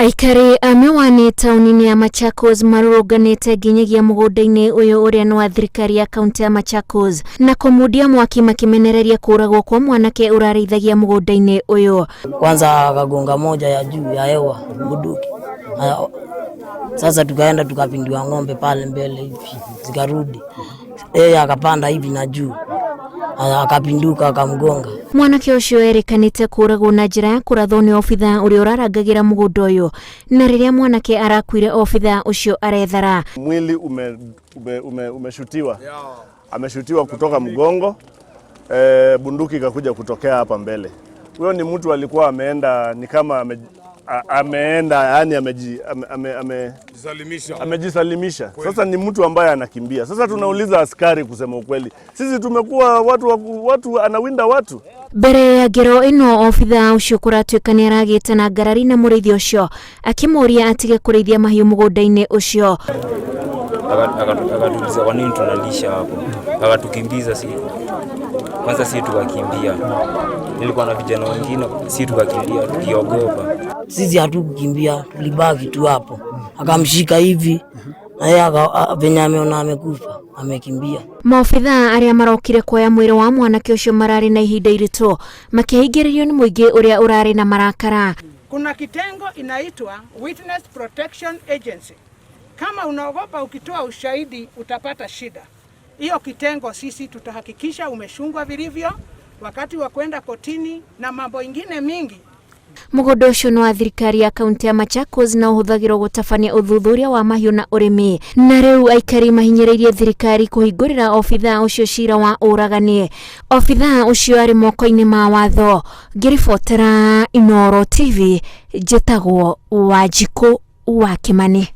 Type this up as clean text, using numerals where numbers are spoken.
Aikari amewani taunini ya Machakos marũrũnganĩte nginyagia mũgũnda-inĩ ũyũ ũrĩa nĩ wa thirikari ya kaunti ya Machakos na kũmundia mwaki makĩmenereria kũragwo kwa mwanake ũrarĩithagia mũgũnda-inĩ ũyũ. Kwanza akagonga moja ya juu ya hewa bunduki. Sasa tukaenda tukapindua ng'ombe pale mbele hivi zikarudi. Yeye akapanda hivi na juu. Akapinduka akamgonga. Mwanake ũcio erikanĩte kũragwo na njĩra ya kũrathwo nĩ obitha ũrĩa ũrarangagĩra mũgũnda ũyũ, na rĩrĩa mwanake arakuire obitha ũcio arethara. Mwili umeshutiwa. Ameshutiwa kutoka mgongo, bunduki ikakuja kutokea hapa mbele. Huyo ni mtu alikuwa ameenda, ni kama ameenda, yani amejisalimisha. Sasa ni mtu ambaye anakimbia. Sasa tunauliza askari kusema ukweli. Sisi tumekuwa watu anawinda watu. Mbere ya ngero ĩno obitha ũcio kũratuĩka nĩ aragĩte na ngarari na mũrĩithi ũcio akĩmũria atige kũrĩithia mahiũ mũgũnda-inĩ ũcio. Akatuuliza kwa nini tunalisha hapo. Akatukimbiza kwanza sisi tukakimbia. Nilikuwa na vijana wengine sisi tukakimbia tukiogopa. Sisi hatukukimbia, tulibaki tu hapo. Akamshika hivi na yeye venye ameona amekufa amekimbia. Maobitha arĩa marokire kuoya mwĩrĩ wa mwanake ũcio mararĩ na ihinda iritũ makĩhingĩrĩrio nĩ mũingĩ ũrĩa ũrarĩ na marakara. Kuna kitengo inaitwa Witness Protection Agency. Kama unaogopa ukitoa ushahidi utapata shida. Hiyo kitengo sisi tutahakikisha umeshungwa vilivyo wakati wa kwenda kotini na mambo ingine mingi. Mũgũnda ũcio nĩ wa thirikari ya kaunti ya Machakos na ũhũthagĩrwo gũtabania ũthuthuria wa mahiũ na ũrĩmi. Na rĩu aikari mahinyĩrĩirie thirikari kũhingũrĩra obitha ũcio cira wa ũragani. Obitha ũcio arĩ moko-inĩ ma watho. Ngĩribotera Inooro TV, njĩtagwo Wanjikũ wa Kimani.